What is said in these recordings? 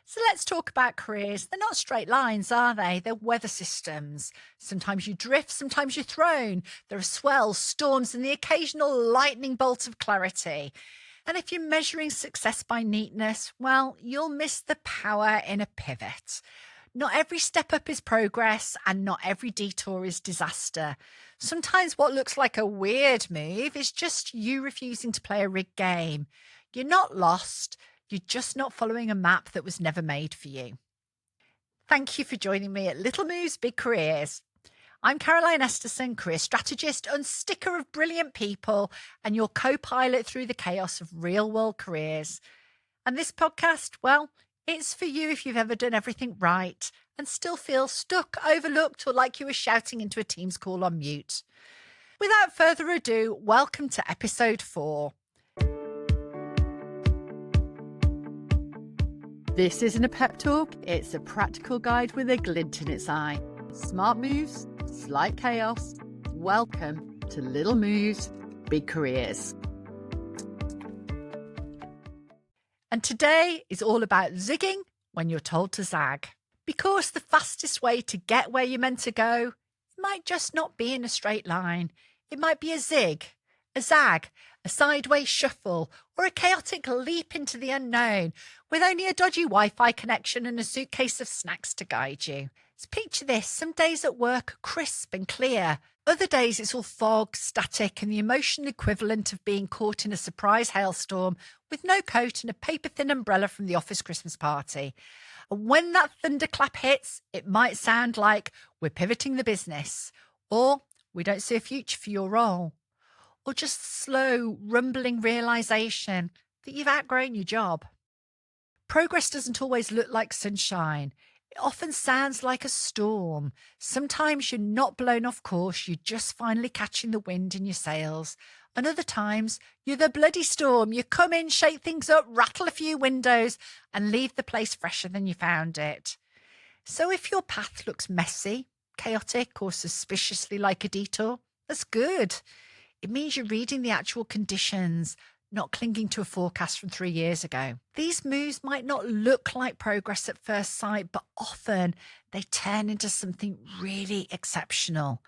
So let's talk about careers. They're not straight lines, are they? They're weather systems. Sometimes you drift, sometimes you're thrown. There are swells, storms, and the occasional lightning bolt of clarity. And if you're measuring success by neatness, well, you'll miss the power in a pivot. Not every step up is progress, and not every detour is disaster. Sometimes what looks like a weird move is just you refusing to play a rigged game. You're not lost. You're just not following a map that was never made for you. Thank you for joining me at Little Moves, Big Careers. I'm Caroline Esterson, career strategist, unsticker of brilliant people, and your co-pilot through the chaos of real-world careers. And this podcast, well, it's for you if you've ever done everything right and still feel stuck, overlooked, or like you were shouting into a Teams call on mute. Without further ado, welcome to episode 4. This isn't a pep talk, it's a practical guide with a glint in its eye. Smart moves, slight chaos. Welcome to Little Moves, Big Careers. And today is all about zigging when you're told to zag. Because the fastest way to get where you're meant to go might just not be in a straight line. It might be a zig, a zag, a sideways shuffle, or a chaotic leap into the unknown with only a dodgy Wi-Fi connection and a suitcase of snacks to guide you. So picture this, some days at work are crisp and clear. Other days it's all fog, static, and the emotional equivalent of being caught in a surprise hailstorm with no coat and a paper-thin umbrella from the office Christmas party. And when that thunderclap hits, it might sound like we're pivoting the business, or we don't see a future for your role, or just slow, rumbling realization that you've outgrown your job. Progress doesn't always look like sunshine. It often sounds like a storm. Sometimes you're not blown off course, you're just finally catching the wind in your sails. And other times, you're the bloody storm. You come in, shake things up, rattle a few windows, and leave the place fresher than you found it. So if your path looks messy, chaotic, or suspiciously like a detour, that's good. It means you're reading the actual conditions, not clinging to a forecast from 3 years ago. These moves might not look like progress at first sight, but often they turn into something really exceptional.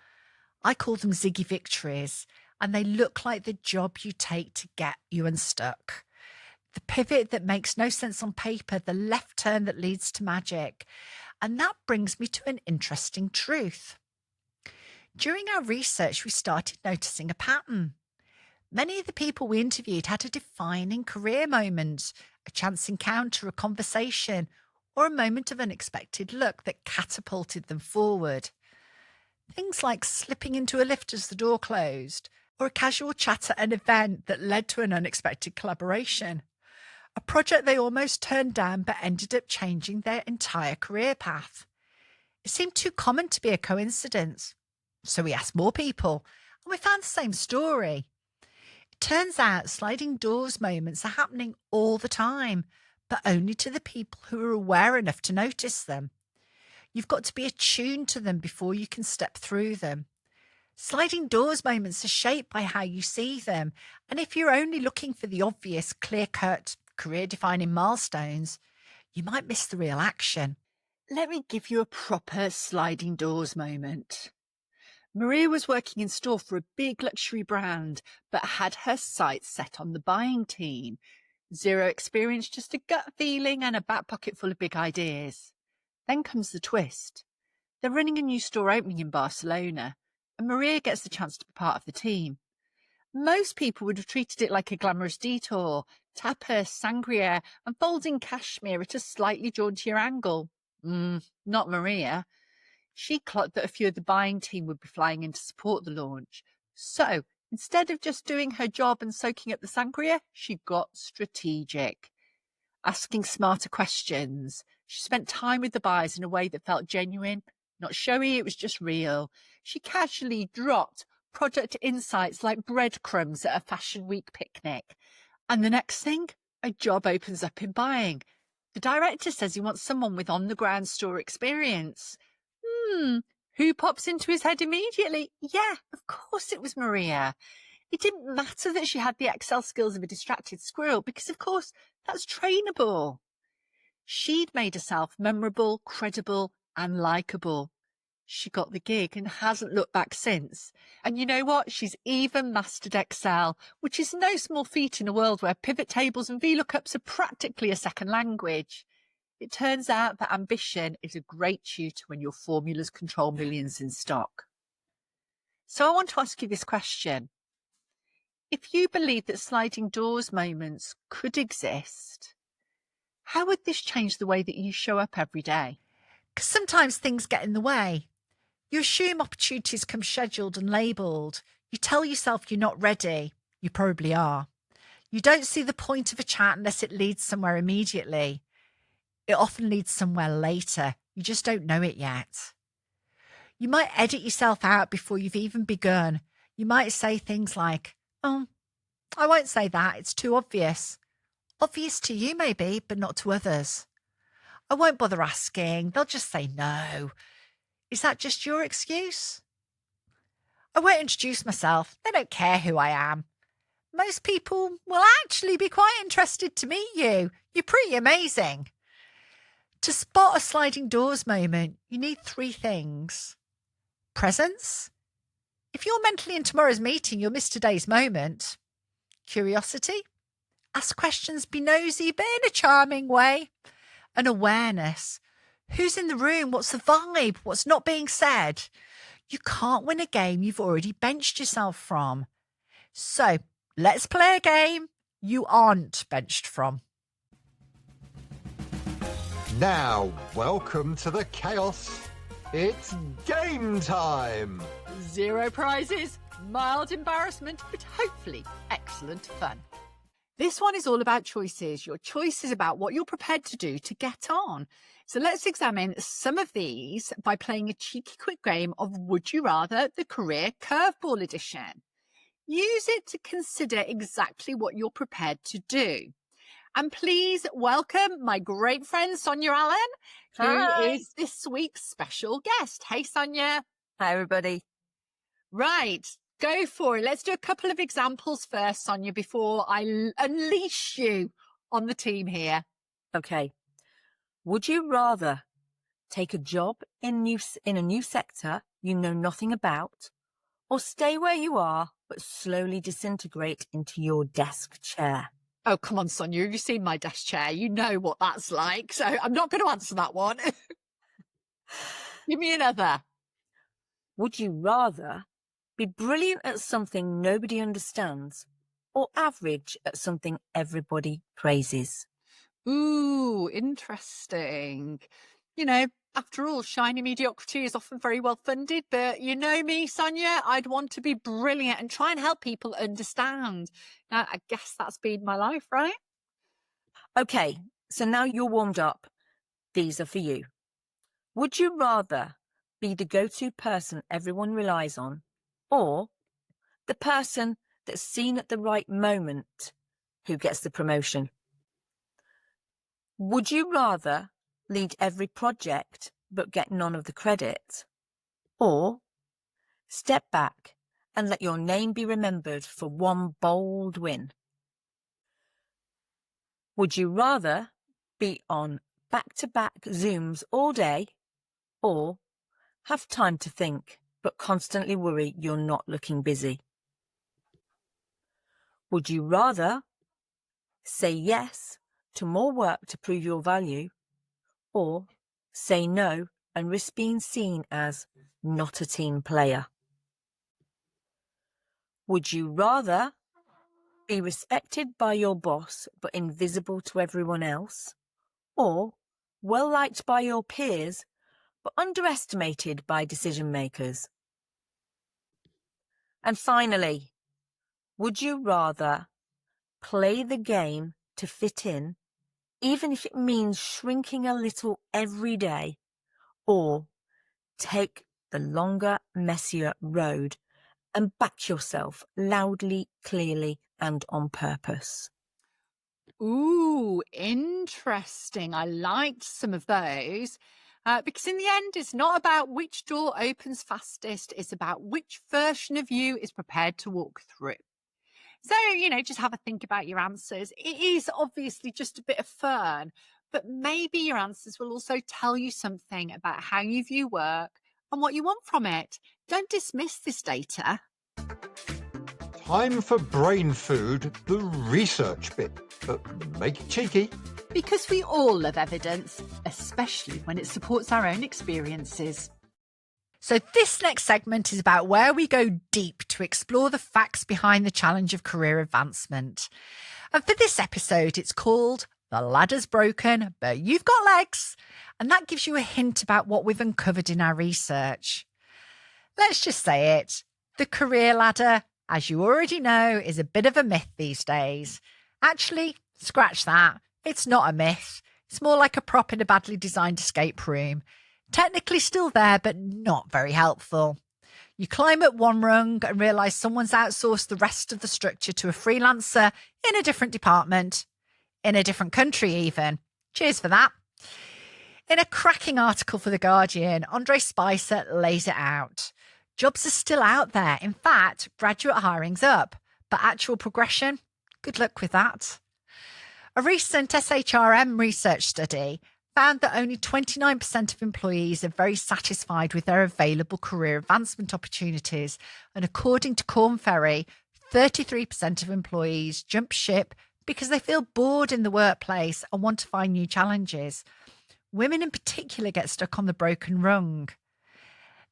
I call them ziggy victories, and they look like the job you take to get you unstuck. The pivot that makes no sense on paper, the left turn that leads to magic. And that brings me to an interesting truth. During our research, we started noticing a pattern. Many of the people we interviewed had a defining career moment, a chance encounter, a conversation, or a moment of unexpected luck that catapulted them forward. Things like slipping into a lift as the door closed, or a casual chat at an event that led to an unexpected collaboration. A project they almost turned down but ended up changing their entire career path. It seemed too common to be a coincidence. So we asked more people, and we found the same story. It turns out sliding doors moments are happening all the time, but only to the people who are aware enough to notice them. You've got to be attuned to them before you can step through them. Sliding doors moments are shaped by how you see them, and if you're only looking for the obvious, clear-cut, career-defining milestones, you might miss the real action. Let me give you a proper sliding doors moment. Maria was working in store for a big luxury brand, but had her sights set on the buying team. Zero experience, just a gut feeling and a back pocket full of big ideas. Then comes the twist. They're running a new store opening in Barcelona, and Maria gets the chance to be part of the team. Most people would have treated it like a glamorous detour, tapas, sangria, and folding cashmere at a slightly jauntier angle. Not Maria. She clocked that a few of the buying team would be flying in to support the launch. So, instead of just doing her job and soaking up the sangria, she got strategic. Asking smarter questions. She spent time with the buyers in a way that felt genuine, not showy, it was just real. She casually dropped project insights like breadcrumbs at a Fashion Week picnic. And the next thing, a job opens up in buying. The director says he wants someone with on-the-ground store experience. Who pops into his head immediately? Yeah, of course it was Maria. It didn't matter that she had the Excel skills of a distracted squirrel because, of course, that's trainable. She'd made herself memorable, credible, and likeable. She got the gig and hasn't looked back since. And you know what? She's even mastered Excel, which is no small feat in a world where pivot tables and VLOOKUPs are practically a second language. It turns out that ambition is a great tutor when your formulas control millions in stock. So I want to ask you this question. If you believe that sliding doors moments could exist, how would this change the way that you show up every day? Because sometimes things get in the way. You assume opportunities come scheduled and labelled. You tell yourself you're not ready. You probably are. You don't see the point of a chat unless it leads somewhere immediately. It often leads somewhere later. You just don't know it yet. You might edit yourself out before you've even begun. You might say things like, "Oh, I won't say that. It's too obvious." Obvious to you maybe, but not to others. "I won't bother asking. They'll just say no." Is that just your excuse? "I won't introduce myself. They don't care who I am." Most people will actually be quite interested to meet you. You're pretty amazing. To spot a sliding doors moment, you need 3 things. Presence. If you're mentally in tomorrow's meeting, you'll miss today's moment. Curiosity. Ask questions, be nosy, but in a charming way. And awareness. Who's in the room? What's the vibe? What's not being said? You can't win a game you've already benched yourself from. So let's play a game you aren't benched from. Now, welcome to the chaos. It's game time. 0 prizes, mild embarrassment, but hopefully excellent fun. This one is all about choices. Your choice is about what you're prepared to do to get on. So let's examine some of these by playing a cheeky quick game of Would You Rather, the Career Curveball Edition. Use it to consider exactly what you're prepared to do. And please welcome my great friend Sonia Allen, who is this week's special guest. Hey, Sonia. Hi, everybody. Right, go for it. Let's do a couple of examples first, Sonia, before I unleash you on the team here. Okay. Would you rather take a job in a new sector you know nothing about, or stay where you are but slowly disintegrate into your desk chair? Oh, come on, Sonia. You've seen my desk chair. You know what that's like. So I'm not going to answer that one. Give me another. Would you rather be brilliant at something nobody understands, or average at something everybody praises? Ooh, interesting. You know, after all, shiny mediocrity is often very well funded, but you know me, Sonia, I'd want to be brilliant and try and help people understand. Now, I guess that's been my life, right? Okay, so now you're warmed up. These are for you. Would you rather be the go-to person everyone relies on, or the person that's seen at the right moment who gets the promotion? Would you rather lead every project but get none of the credit, or step back and let your name be remembered for one bold win? Would you rather be on back-to-back Zooms all day, or have time to think but constantly worry you're not looking busy? Would you rather say yes to more work to prove your value, or say no and risk being seen as not a team player? Would you rather be respected by your boss but invisible to everyone else, or well liked by your peers but underestimated by decision makers? And finally, would you rather play the game to fit in, even if it means shrinking a little every day, or take the longer, messier road and back yourself loudly, clearly, and on purpose? Ooh, interesting. I liked some of those. Because in the end, it's not about which door opens fastest. It's about which version of you is prepared to walk through. So, just have a think about your answers. It is obviously just a bit of fun, But maybe your answers will also tell you something about how you view work and what you want from it. Don't dismiss this data. Time for brain food, the research bit, but make it cheeky. Because we all love evidence, especially when it supports our own experiences. So this next segment is about where we go deep to explore the facts behind the challenge of career advancement. And for this episode, it's called The Ladder's Broken, but You've Got Legs. And that gives you a hint about what we've uncovered in our research. Let's just say it. The career ladder, as you already know, is a bit of a myth these days. Actually, scratch that. It's not a myth. It's more like a prop in a badly designed escape room. Technically still there, but not very helpful. You climb up one rung and realise someone's outsourced the rest of the structure to a freelancer in a different department, in a different country even. Cheers for that. In a cracking article for The Guardian, Andre Spicer lays it out. Jobs are still out there. In fact, graduate hiring's up, but actual progression, good luck with that. A recent SHRM research study found that only 29% of employees are very satisfied with their available career advancement opportunities. And according to Korn Ferry, 33% of employees jump ship because they feel bored in the workplace and want to find new challenges. Women in particular get stuck on the broken rung.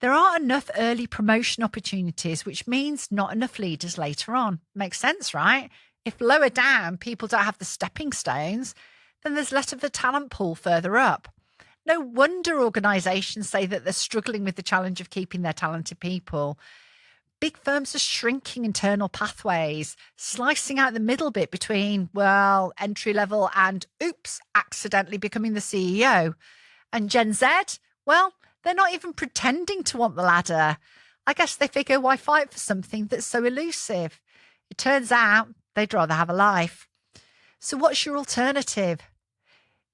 There aren't enough early promotion opportunities, which means not enough leaders later on. Makes sense, right? If lower down people don't have the stepping stones, then there's less of a talent pool further up. No wonder organisations say that they're struggling with the challenge of keeping their talented people. Big firms are shrinking internal pathways, slicing out the middle bit between, well, entry level and, oops, accidentally becoming the CEO. And Gen Z, well, they're not even pretending to want the ladder. I guess they figure, why fight for something that's so elusive? It turns out they'd rather have a life. So what's your alternative?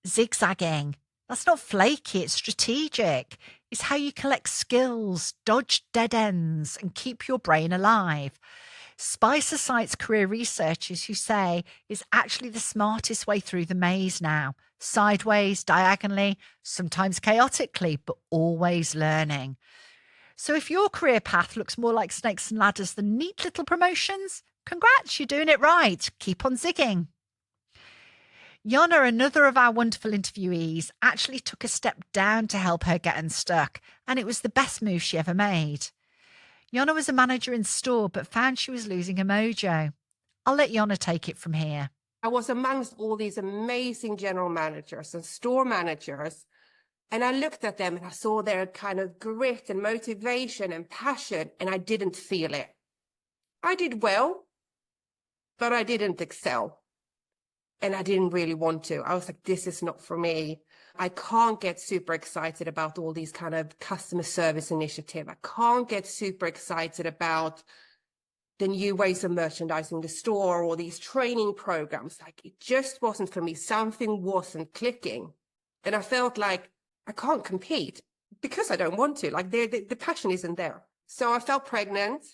Zigzagging. That's not flaky, it's strategic. It's how you collect skills, dodge dead ends, and keep your brain alive. Spicer cites career researchers who say it's actually the smartest way through the maze now. Sideways, diagonally, sometimes chaotically, but always learning. So if your career path looks more like snakes and ladders than neat little promotions, congrats, you're doing it right. Keep on zigging. Jonna, another of our wonderful interviewees, actually took a step down to help her get unstuck, and it was the best move she ever made. Jonna was a manager in store, but found she was losing her mojo. I'll let Jonna take it from here. I was amongst all these amazing general managers and store managers, and I looked at them and I saw their kind of grit and motivation and passion, and I didn't feel it. I did well, but I didn't excel. And I didn't really want to. I was like, this is not for me. I can't get super excited about all these kind of customer service initiative. I can't get super excited about the new ways of merchandising the store or these training programs. Like, it just wasn't for me. Something wasn't clicking. And I felt like I can't compete because I don't want to. Like, the passion isn't there. So I felt pregnant,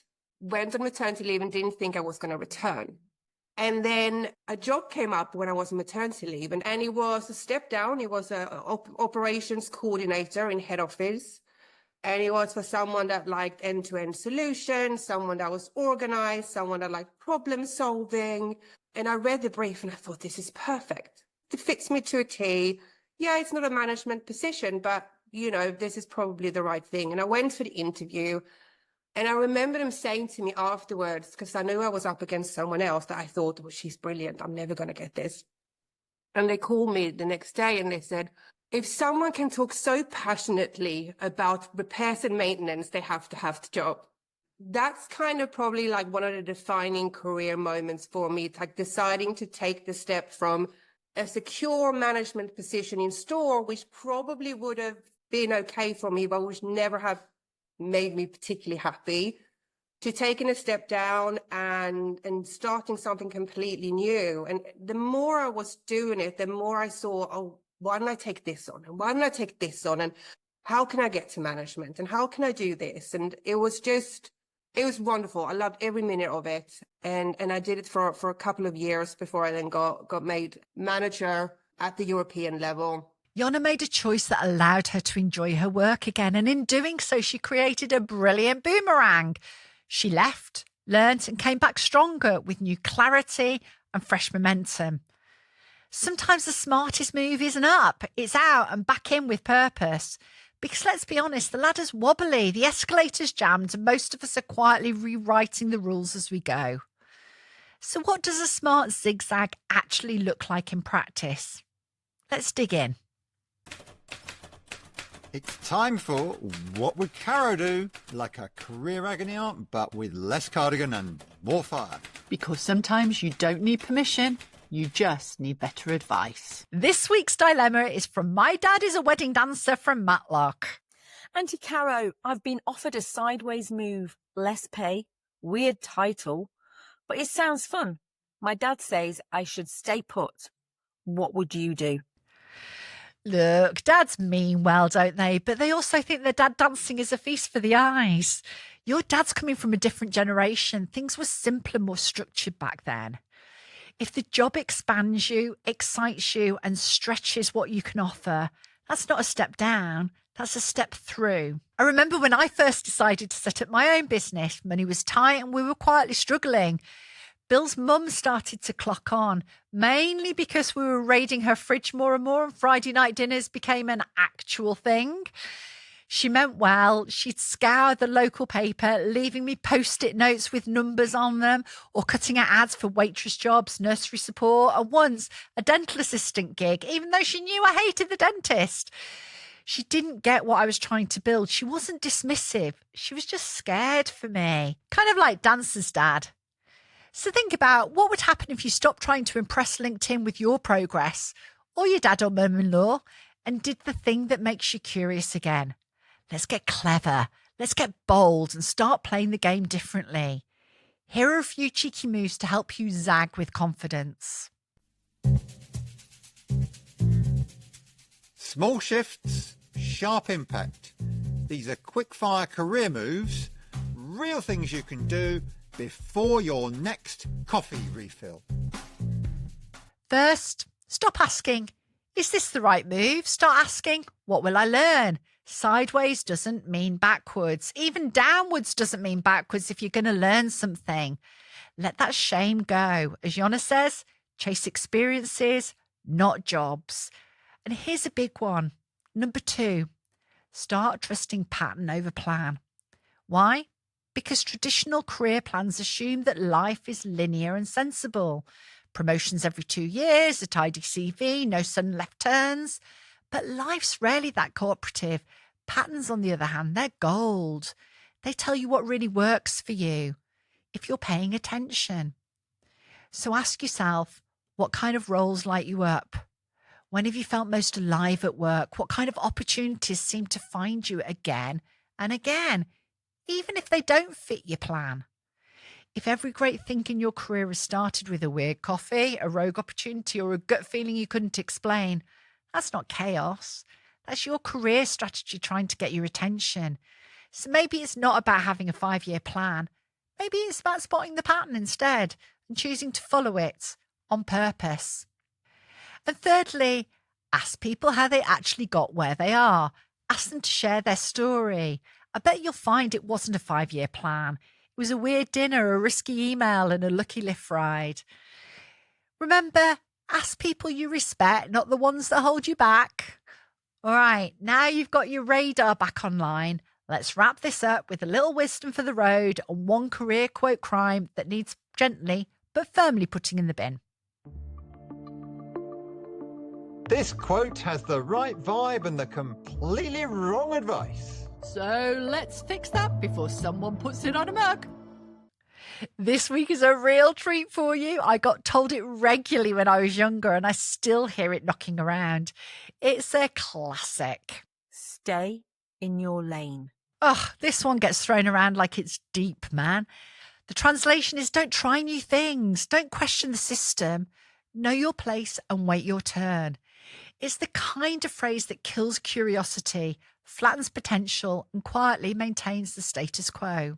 went on maternity leave and didn't think I was going to return. And then a job came up when I was on maternity leave, and it was a step down. It was an operations coordinator in head office. And it was for someone that liked end-to-end solutions, someone that was organized, someone that liked problem solving. And I read the brief and I thought, this is perfect. It fits me to a T. Yeah, it's not a management position, but, you know, this is probably the right thing. And I went for the interview. And I remember them saying to me afterwards, because I knew I was up against someone else that I thought, well, she's brilliant. I'm never going to get this. And they called me the next day and they said, if someone can talk so passionately about repairs and maintenance, they have to have the job. That's kind of probably like one of the defining career moments for me. It's like deciding to take the step from a secure management position in store, which probably would have been okay for me, but which never have made me particularly happy, to taking a step down and starting something completely new. And the more I was doing it, the more I saw, oh, why don't I take this on? And why don't I take this on? And how can I get to management? And how can I do this? And it was wonderful. I loved every minute of it. And I did it for a couple of years before I then got made manager. at the European level. Jonna made a choice that allowed her to enjoy her work again, and in doing so, she created a brilliant boomerang. She left, learnt, and came back stronger with new clarity and fresh momentum. Sometimes the smartest move isn't up, it's out and back in with purpose. Because let's be honest, the ladder's wobbly, the escalator's jammed, and most of us are quietly rewriting the rules as we go. So what does a smart zigzag actually look like in practice? Let's dig in. It's time for What Would Caro Do? Like a career agony aunt, but with less cardigan and more fire. Because sometimes you don't need permission, you just need better advice. This week's dilemma is from My Dad is a Wedding Dancer from Matlock. Auntie Caro, I've been offered a sideways move, less pay, weird title, but it sounds fun. My dad says I should stay put. What would you do? Look, dads mean well, don't they? But they also think their dad dancing is a feast for the eyes. Your dad's coming from a different generation. Things were simpler, more structured back then. If the job expands you, excites you, and stretches what you can offer, that's not a step down, that's a step through. I remember when I first decided to set up my own business, money was tight and we were quietly struggling. Bill's mum started to clock on, mainly because we were raiding her fridge more and more, and Friday night dinners became an actual thing. She meant well. She'd scour the local paper, leaving me post-it notes with numbers on them, or cutting out ads for waitress jobs, nursery support, and once a dental assistant gig, even though she knew I hated the dentist. She didn't get what I was trying to build. She wasn't dismissive. She was just scared for me, kind of like Dancer's dad. So think about what would happen if you stopped trying to impress LinkedIn with your progress, or your dad or mum-in-law, and did the thing that makes you curious again. Let's get clever, let's get bold and start playing the game differently. Here are a few cheeky moves to help you zag with confidence. Small shifts, sharp impact. These are quick-fire career moves, real things you can do before your next coffee refill. First, stop asking, is this the right move? Start asking, what will I learn? Sideways doesn't mean backwards. Even downwards doesn't mean backwards if you're going to learn something. Let that shame go. As Jonna says, chase experiences, not jobs. And here's a big one. Number 2, start trusting pattern over plan. Why? Because traditional career plans assume that life is linear and sensible. Promotions every 2 years, a tidy CV, no sudden left turns. But life's rarely that cooperative. Patterns, on the other hand, they're gold. They tell you what really works for you, if you're paying attention. So ask yourself, what kind of roles light you up? When have you felt most alive at work? What kind of opportunities seem to find you again and again, even if they don't fit your plan? If every great thing in your career has started with a weird coffee, a rogue opportunity, or a gut feeling you couldn't explain, that's not chaos. That's your career strategy trying to get your attention. So maybe it's not about having a 5-year plan. Maybe it's about spotting the pattern instead and choosing to follow it on purpose. And thirdly, ask people how they actually got where they are. Ask them to share their story. I bet you'll find it wasn't a 5-year plan. It was a weird dinner, a risky email, and a lucky lift ride. Remember, ask people you respect, not the ones that hold you back. All right, now you've got your radar back online. Let's wrap this up with a little wisdom for the road and one career quote crime that needs gently but firmly putting in the bin. This quote has the right vibe and the completely wrong advice. So let's fix that before someone puts it on a mug. This week is a real treat for you. I got told it regularly when I was younger and I still hear it knocking around. It's a classic. Stay in your lane. Oh, this one gets thrown around like it's deep, man. The translation is don't try new things. Don't question the system. Know your place and wait your turn. It's the kind of phrase that kills curiosity, flattens potential, and quietly maintains the status quo.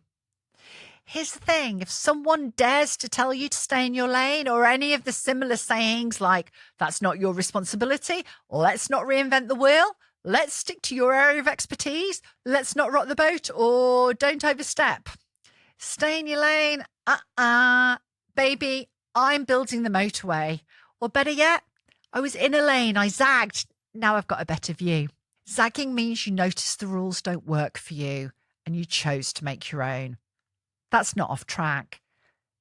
Here's the thing, if someone dares to tell you to stay in your lane, or any of the similar sayings like, that's not your responsibility, or let's not reinvent the wheel, let's stick to your area of expertise, let's not rock the boat, or don't overstep. Stay in your lane, baby, I'm building the motorway. Or better yet, I was in a lane, I zagged, now I've got a better view. Zagging means you notice the rules don't work for you and you chose to make your own. That's not off track.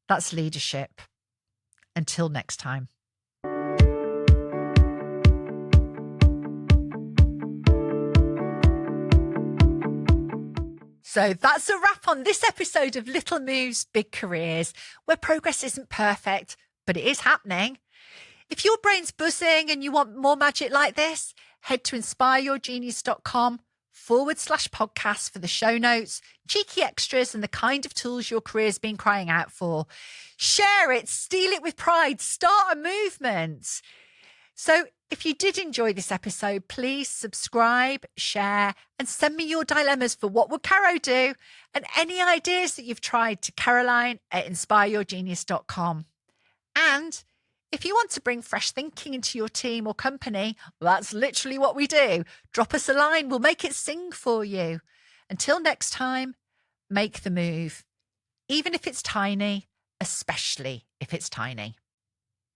That's leadership. Until next time. So that's a wrap on this episode of Little Moves, Big Careers, where progress isn't perfect, but it is happening. If your brain's buzzing and you want more magic like this, head to inspireyourgenius.com/podcast for the show notes, cheeky extras, and the kind of tools your career's been crying out for. Share it, steal it with pride, start a movement. So if you did enjoy this episode, please subscribe, share, and send me your dilemmas for what would Caro do, and any ideas that you've tried to Caroline@inspireyourgenius.com. And if you want to bring fresh thinking into your team or company, well, that's literally what we do. Drop us a line, we'll make it sing for you. Until next time, make the move. Even if it's tiny, especially if it's tiny.